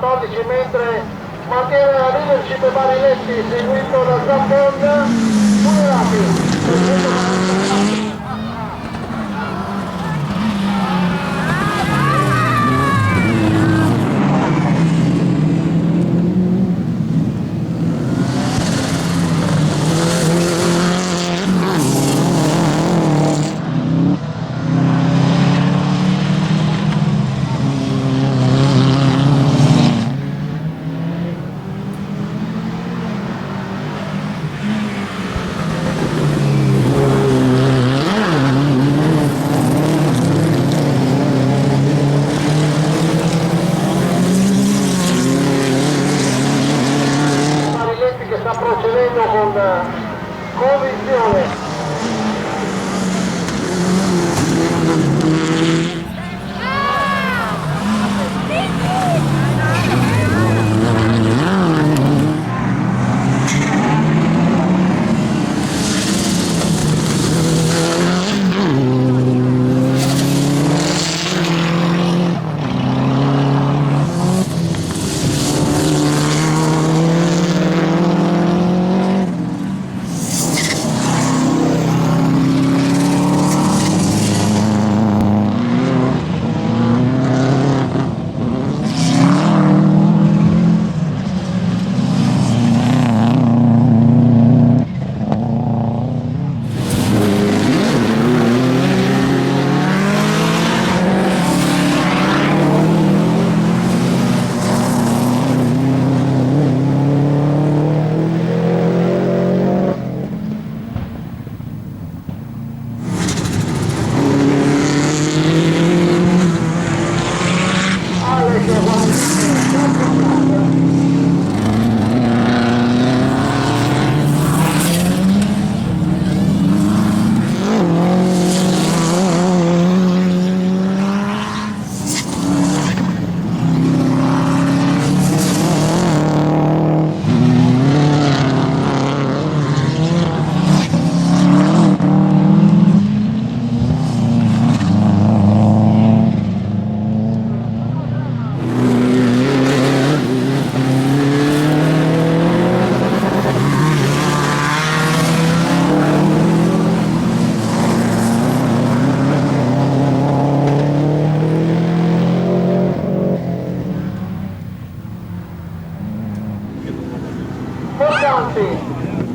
14, mentre mantiene la leadership Marinetti seguito da Zambon, Munerati. Che sta procedendo con convinzione.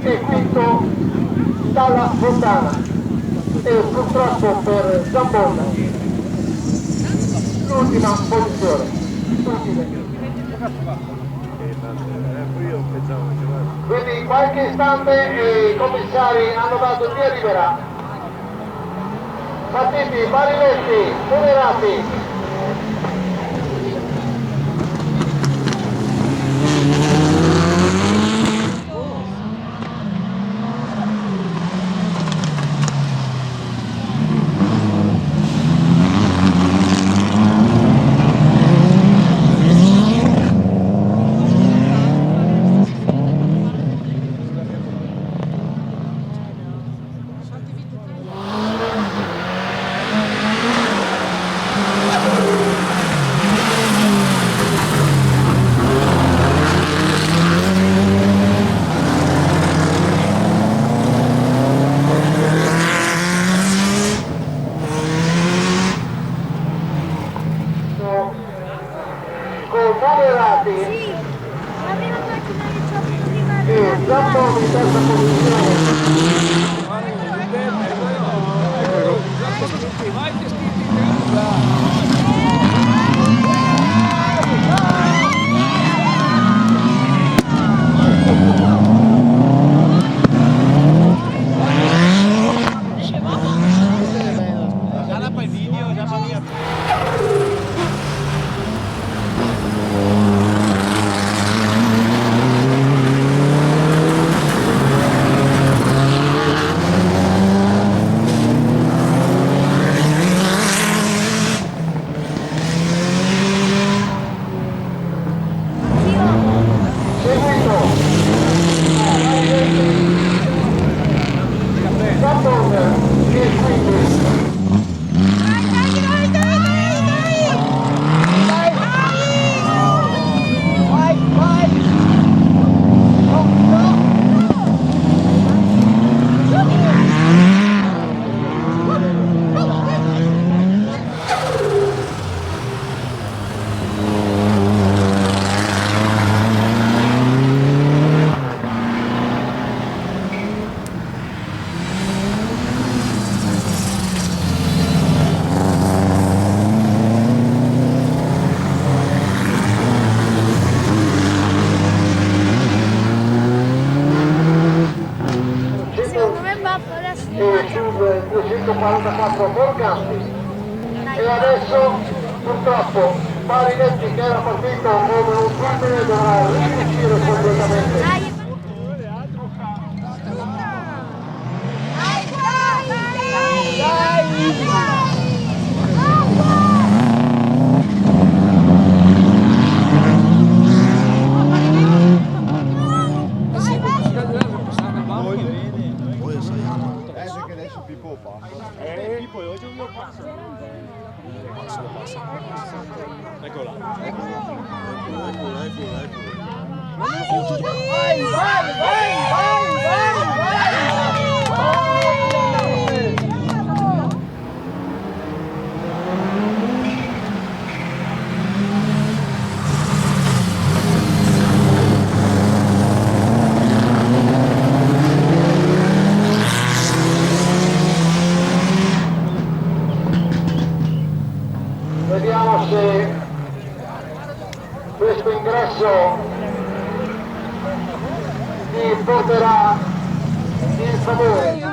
E quinto dalla Fontana e purtroppo per Zambon l'ultima posizione. Quindi in qualche istante i commissari hanno dato il via libera. Partiti, Marinetti, Munerati. Munerati la prima macchina che c'ho prima e Zambon in terza posizione. 44 Morganti. E adesso purtroppo Marinetti, che era partito come un fulmine, dovrà riuscire completamente. Perché adesso Pippo fa. Pippo oggi un mio passo. Ecco là. Vediamo se questo ingresso ti porterà in favore.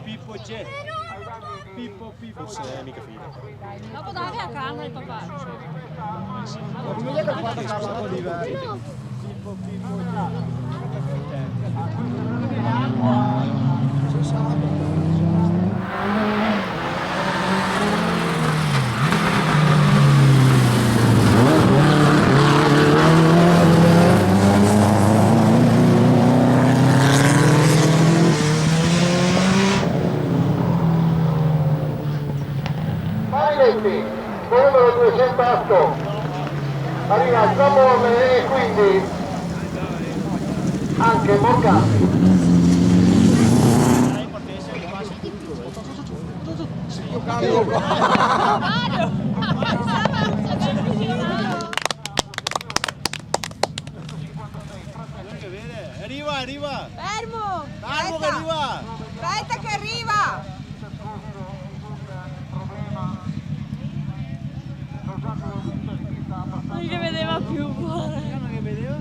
Pippo c'è. Pippo. Forse è mica figlio. Dopo dare a canna il papà. Marinetti, con il numero 208, arriva a Zamone e quindi anche Morganti. Arriva! Fermo! Fermo che arriva! Aspetta che arriva! Non che vedeva più, guarda. Non che vedeva?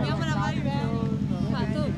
Io me la vai bene. Ma tu?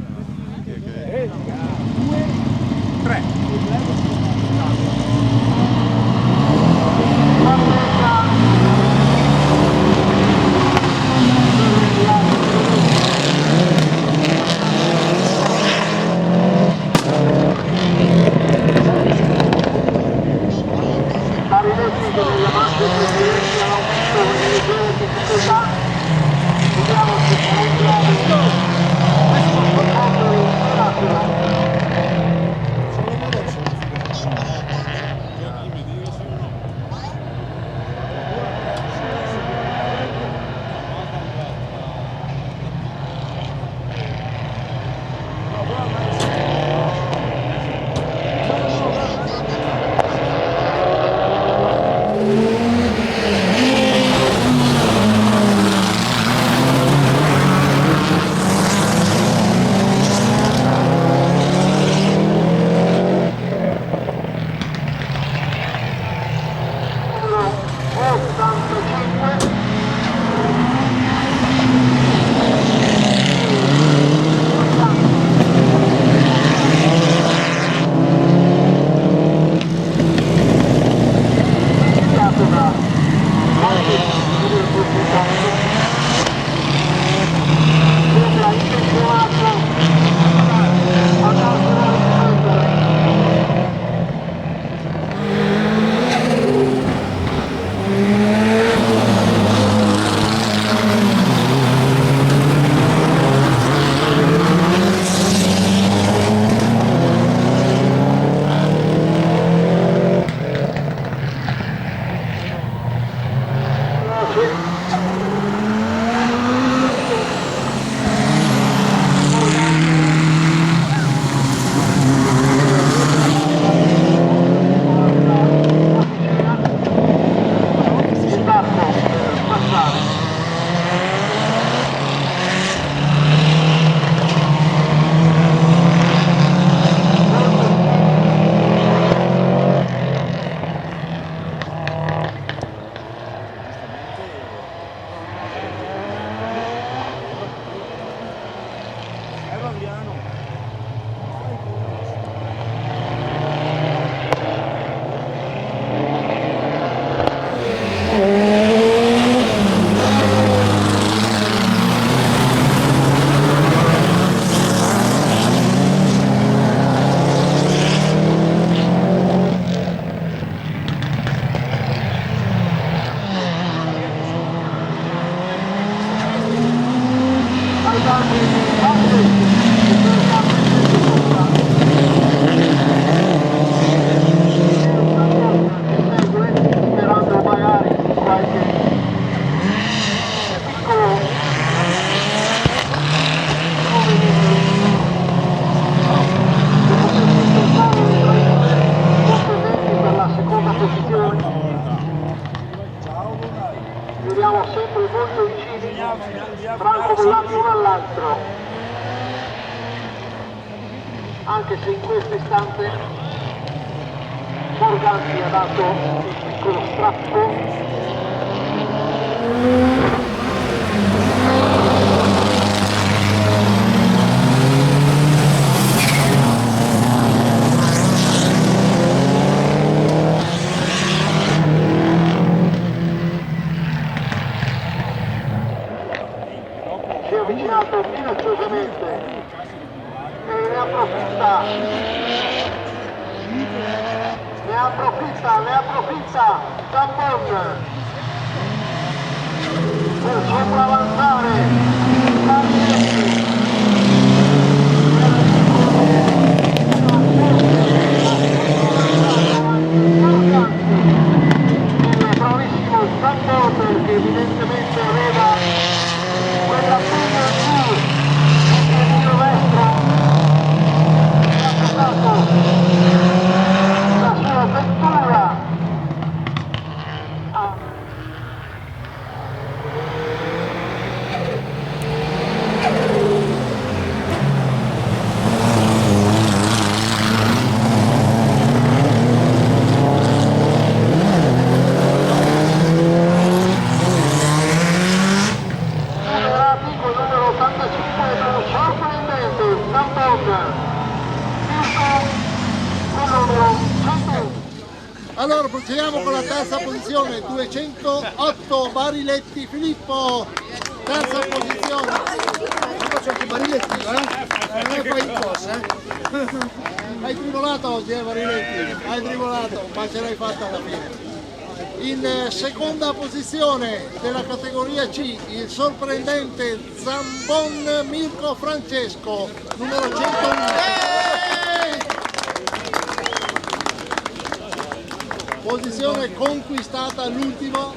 invece in questo istante Morganti ha dato il piccolo strappo. Si è avvicinato minacciosamente e ne approfitta Zambon per sopravanzare Marinetti. Il bravissimo Zambon che evidentemente aveva quella pugna giù sul piedino destro che ha toccato la sua vettura a numero 85 dello sorprendente Zambon, numero 100. Allora procediamo con la terza posizione, 208 Bariletti Filippo, terza posizione. Faccio anche Bariletti, non è poi in corsa, Hai tribolato oggi, Bariletti? Hai tribolato, ma ce l'hai fatta alla fine. In seconda posizione della categoria C, il sorprendente Zambon Mirko Francesco, numero 101. Posizione conquistata all'ultimo,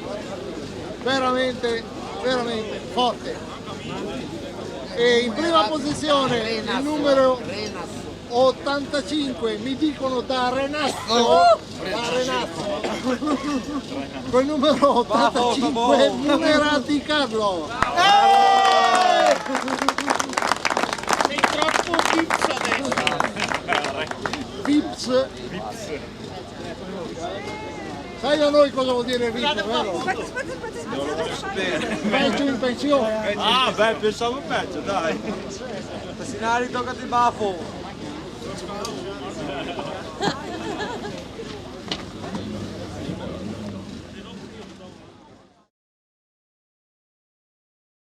veramente forte. E in prima posizione il numero 85, mi dicono da Renazzo, con il numero 85 Munerati Carlo. Sei troppo vips adesso. Vips. Sai da noi cosa vuol dire vips, vero? Peggio in pensione. Ah, beh, pensavo peggio, dai. Sinari, toccati il baffo.